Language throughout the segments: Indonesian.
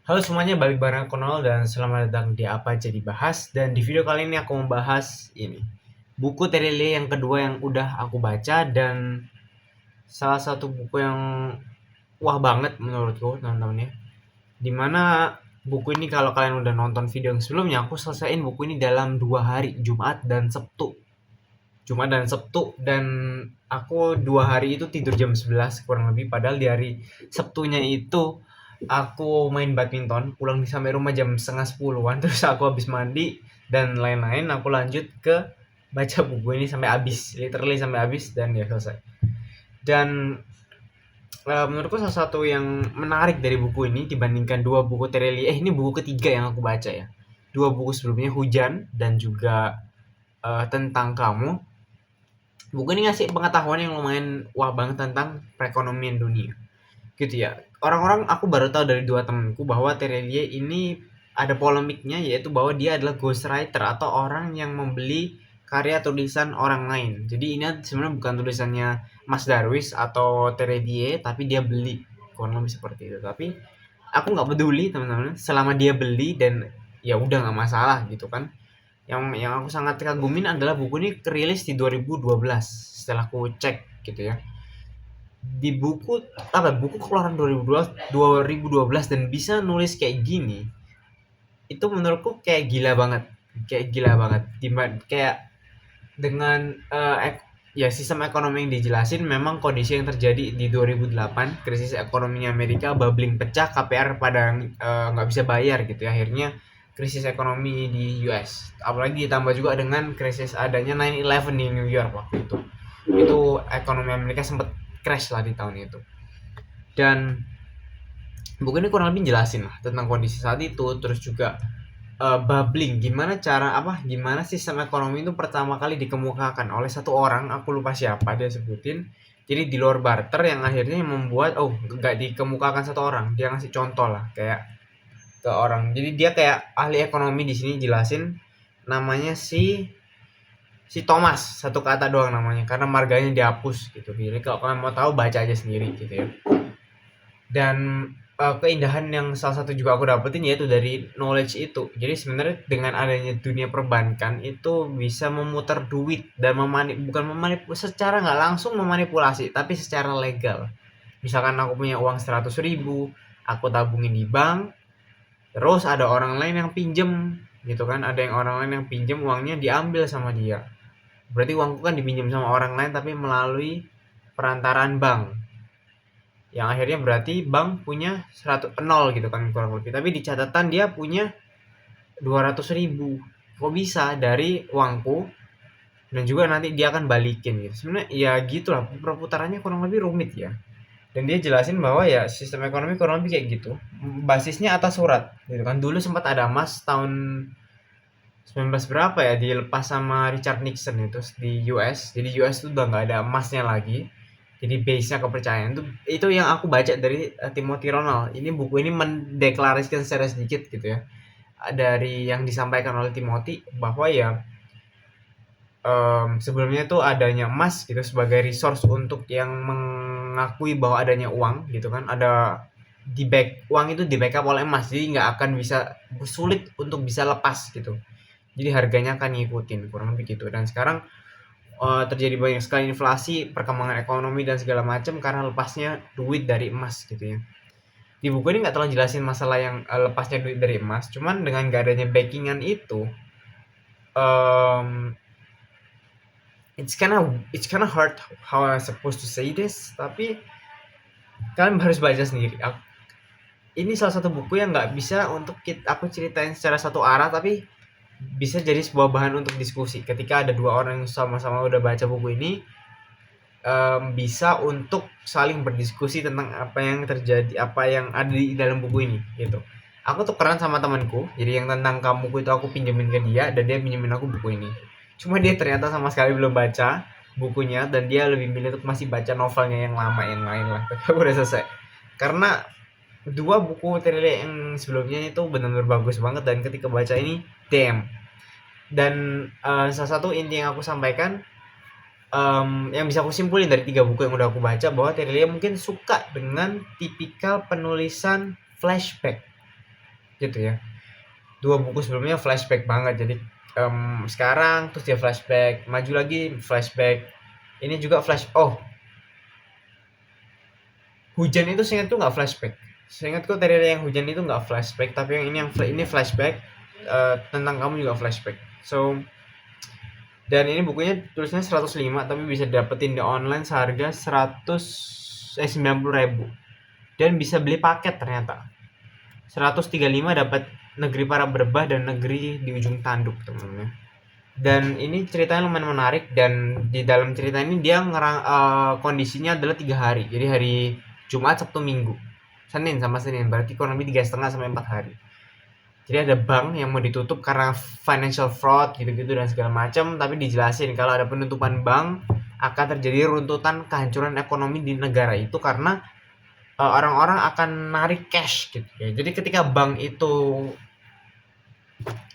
Halo semuanya, balik bareng aku Nol dan selamat datang di Apa Jadi Bahas. Dan di video kali ini aku membahas ini buku Terelie yang kedua yang udah aku baca dan salah satu buku yang wah banget menurutku teman-teman ya. Dimana buku ini kalau kalian udah nonton video yang sebelumnya, aku selesaiin buku ini dalam 2 hari, Jumat dan Sabtu. Jumat dan Sabtu dan aku 2 hari itu tidur jam 11 kurang lebih, padahal di hari Sabtunya itu aku main badminton, pulang sampai rumah jam setengah 10-an, terus aku habis mandi dan lain-lain, aku lanjut ke baca buku ini sampai habis, literally sampai habis dan ya selesai. Dan menurutku salah satu yang menarik dari buku ini dibandingkan dua buku Terelie, ini buku ketiga yang aku baca ya. Dua buku sebelumnya, Hujan dan juga Tentang Kamu. Buku ini ngasih pengetahuan yang lumayan wah banget tentang perekonomian dunia. Gitu ya. Orang-orang aku baru tahu dari dua temanku bahwa Terelie ini ada polemiknya, yaitu bahwa dia adalah ghostwriter atau orang yang membeli karya tulisan orang lain. Jadi ini sebenarnya bukan tulisannya Mas Darwis atau Terelie, tapi dia beli. Kurang lebih seperti itu. Tapi aku nggak peduli teman-teman, selama dia beli dan ya udah nggak masalah gitu kan. Yang aku sangat kagumin adalah buku ini kerilis di 2012 setelah aku cek gitu ya. Di buku keluaran 2012 dan bisa nulis kayak gini, itu menurutku kayak gila banget. Kayak gila banget. Kayak dengan ya sistem ekonomi yang dijelasin, memang kondisi yang terjadi di 2008, krisis ekonomi Amerika, bubbling pecah, KPR pada nggak bisa bayar gitu ya, akhirnya krisis ekonomi di US. Apalagi ditambah juga dengan krisis adanya 9/11 di New York waktu itu ekonomi Amerika sempat crash lah di tahun itu. Dan buku ini kurang lebih jelasin lah tentang kondisi saat itu, terus juga bubbling, gimana sistem ekonomi itu pertama kali dikemukakan oleh satu orang, aku lupa siapa dia sebutin. Jadi di luar barter yang akhirnya membuat nggak dikemukakan satu orang, dia ngasih contoh lah kayak ke orang. Jadi dia kayak ahli ekonomi di sini jelasin, namanya si si Thomas, satu kata doang namanya karena marganya dihapus gitu. Jadi kalau kalian mau tahu baca aja sendiri gitu ya. Dan keindahan yang salah satu juga aku dapetin yaitu dari knowledge itu. Jadi sebenarnya dengan adanya dunia perbankan itu bisa memutar duit dan bukan memanipulasi, secara nggak langsung memanipulasi, tapi secara legal. Misalkan aku punya uang 100.000, aku tabungin di bank, terus ada orang lain yang pinjem gitu kan, ada yang orang lain yang pinjem uangnya diambil sama dia. Berarti uangku kan dipinjam sama orang lain tapi melalui perantaraan bank, yang akhirnya berarti bank punya 100 gitu kan kurang lebih, tapi di catatan dia punya 200.000. Kok bisa dari uangku, dan juga nanti dia akan balikin gitu. Sebenarnya ya gitulah, perputarannya kurang lebih rumit ya. Dan dia jelasin bahwa ya sistem ekonomi kurang lebih kayak gitu, basisnya atas surat gitu kan. Dulu sempat ada emas tahun 19 berapa ya, dilepas sama Richard Nixon itu di US. Jadi US tuh udah nggak ada emasnya lagi. Jadi base-nya kepercayaan itu yang aku baca dari Timothy Ronald. Ini buku ini mendeklarasikan secara sedikit gitu ya. Dari yang disampaikan oleh Timothy bahwa ya sebelumnya tuh adanya emas gitu sebagai resource untuk yang mengakui bahwa adanya uang gitu kan. Ada uang itu di backup oleh emas. Jadi nggak akan bisa, sulit untuk bisa lepas gitu. Jadi harganya akan ngikutin kurang lebih gitu. Dan sekarang terjadi banyak sekali inflasi, perkembangan ekonomi dan segala macam karena lepasnya duit dari emas gitu ya. Di buku ini nggak terlalu jelasin masalah yang lepasnya duit dari emas, cuman dengan gak adanya backingan itu, um, it's kinda hard how I supposed to say this, tapi kalian harus baca sendiri. Ini salah satu buku yang nggak bisa untuk aku ceritain secara satu arah, tapi bisa jadi sebuah bahan untuk diskusi ketika ada dua orang yang sama-sama udah baca buku ini, bisa untuk saling berdiskusi tentang apa yang terjadi, apa yang ada di dalam buku ini gitu. Aku tukeran sama temanku, jadi yang Tentang Kamu itu aku pinjemin ke dia dan dia pinjemin aku buku ini. Cuma dia ternyata sama sekali belum baca bukunya dan dia lebih milih untuk masih baca novelnya yang lama yang lain lah. Tapi aku udah selesai. Karena dua buku Trilly yang sebelumnya itu benar-benar bagus banget, dan ketika baca ini, damn. Dan salah satu inti yang aku sampaikan, yang bisa aku simpulin dari tiga buku yang udah aku baca, bahwa Terilia mungkin suka dengan tipikal penulisan flashback. gitu ya. 2 buku sebelumnya flashback banget, jadi sekarang terus dia flashback, maju lagi flashback, ini juga hujan itu seingatku nggak flashback. Seingatku Terelia yang hujan itu nggak flashback, tapi yang ini flashback, tentang kamu juga flashback. So, dan ini bukunya tulisnya 105 tapi bisa dapetin di online seharga 90.000 dan bisa beli paket ternyata. 135 dapat Negeri Para Berbah dan Negeri di Ujung Tanduk, teman-teman. Dan ini ceritanya lumayan menarik, dan di dalam cerita ini dia kondisinya adalah 3 hari. Jadi hari Jumat, Sabtu, Minggu, Senin sama Senin, berarti kurang lebih 3,5 sampai 4 hari. Jadi ada bank yang mau ditutup karena financial fraud gitu-gitu dan segala macam, tapi dijelasin kalau ada penutupan bank akan terjadi runtutan, kehancuran ekonomi di negara itu karena orang-orang akan narik cash gitu ya. Jadi ketika bank itu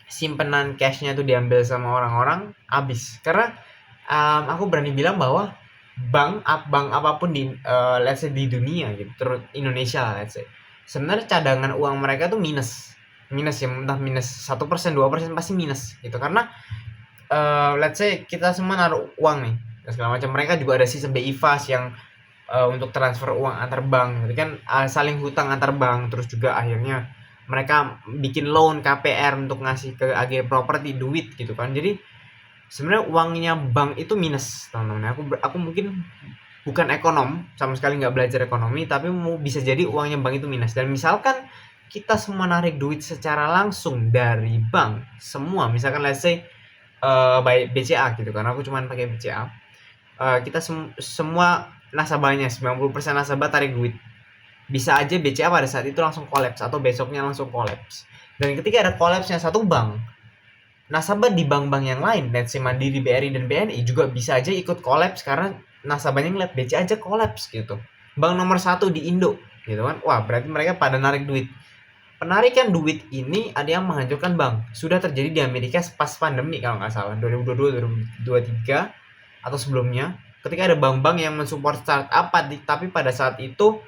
simpenan cashnya itu diambil sama orang-orang, habis. Karena aku berani bilang bahwa bank apapun di let's say di dunia gitu, terus Indonesia lah let's say, sebenarnya cadangan uang mereka tuh minus ya, entah minus 1%, 2% pasti minus gitu. Karena let's say kita semua naruh uang nih dan segala macam, mereka juga ada sistem BI Fast yang untuk transfer uang antar bank, jadi kan saling hutang antar bank, terus juga akhirnya mereka bikin loan KPR untuk ngasih ke AG properti duit gitu kan. Jadi sebenarnya uangnya bank itu minus, teman-teman. Aku mungkin bukan ekonom, sama sekali nggak belajar ekonomi, tapi mau bisa jadi uangnya bank itu minus. Dan misalkan kita semua narik duit secara langsung dari bank semua, misalkan let's say by BCA gitu kan, aku cuman pakai BCA, kita semua nasabahnya 90% nasabah tarik duit, bisa aja BCA pada saat itu langsung kolaps atau besoknya langsung kolaps. Dan ketika ada kolapsnya satu bank, nasabah di bank-bank yang lain, let's say Mandiri, BRI, dan BNI juga bisa aja ikut kolaps karena nasabahnya ngeliat BCA aja kolaps gitu. Bank nomor 1 di Indo gitu kan, wah berarti mereka pada narik duit. Penarikan duit ini ada yang menghancurkan bank. Sudah terjadi di Amerika pas pandemi kalau nggak salah, 2022-2023 atau sebelumnya, ketika ada bank-bank yang mensupport startup, tapi pada saat itu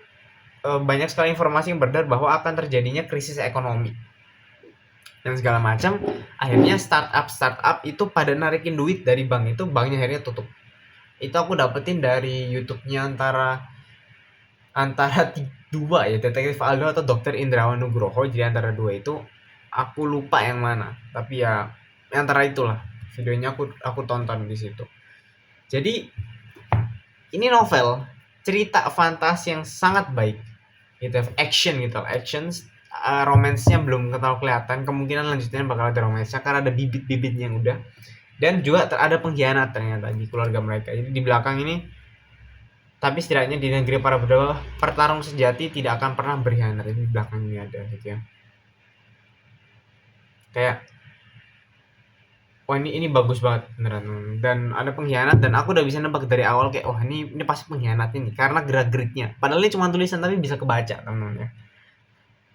banyak sekali informasi yang beredar bahwa akan terjadinya krisis ekonomi dan segala macam. Akhirnya startup itu pada narikin duit dari bank itu, banknya akhirnya tutup. Itu aku dapetin dari YouTube-nya antara dua ya, Detektif Aldo atau Dokter Indrawan Nugroho. Jadi antara dua itu aku lupa yang mana, tapi ya antara itulah videonya aku tonton di situ. Jadi ini novel cerita fantasi yang sangat baik gitu, action gitu, romance-nya belum terlalu kelihatan, kemungkinan lanjutnya bakal ada romance-nya karena ada bibit-bibit yang udah, dan juga ada pengkhianat ternyata di keluarga mereka. Jadi di belakang ini, tapi setidaknya di negeri para berbah, pertarung sejati tidak akan pernah berkhianat. Di belakang ini ada gitu ya, kayak wah ini bagus banget beneran, dan ada pengkhianat dan aku udah bisa nebak dari awal kayak wah ini pasti pengkhianat ini karena gerak-geriknya, padahal ini cuma tulisan tapi bisa kebaca teman-teman ya.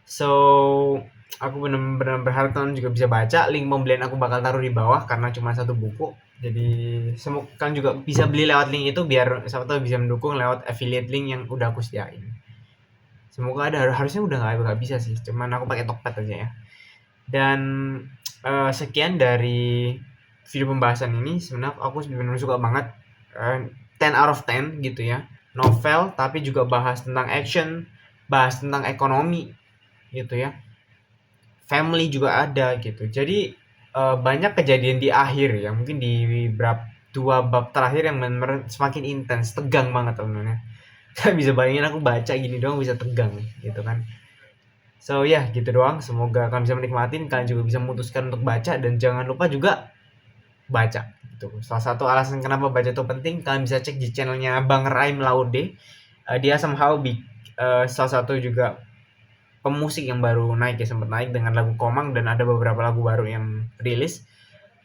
So aku benar-benar berharap teman juga bisa baca. Link pembelian aku bakal taruh di bawah karena cuma satu buku, jadi semoga kalian juga bisa beli lewat link itu biar siapa tahu bisa mendukung lewat affiliate link yang udah aku sediain. Semoga ada, harusnya udah nggak bisa sih, cuman aku pakai Tokped aja ya. Dan sekian dari video pembahasan ini. Sebenarnya aku benar-benar suka banget, 10 out of 10 gitu ya, novel tapi juga bahas tentang action, bahas tentang ekonomi gitu ya, family juga ada gitu. Jadi banyak kejadian di akhir ya, mungkin di dua bab terakhir yang benar-benar semakin intens, tegang banget teman-teman ya. Kalian bisa bayangin aku baca gini doang bisa tegang gitu kan. So ya gitu doang, semoga kalian bisa menikmatin, kalian juga bisa memutuskan untuk baca, dan jangan lupa juga baca gitu. Salah satu alasan kenapa baca itu penting, kalian bisa cek di channelnya Bang Raim Laude. Dia somehow salah satu juga pemusik yang baru naik ya, sempat naik dengan lagu Komang, dan ada beberapa lagu baru yang rilis.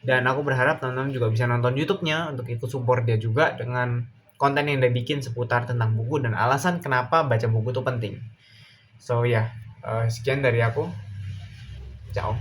Dan aku berharap teman-teman juga bisa nonton YouTube-nya untuk ikut support dia juga dengan konten yang dia bikin seputar tentang buku dan alasan kenapa baca buku itu penting. So ya, sekian dari aku. Ciao.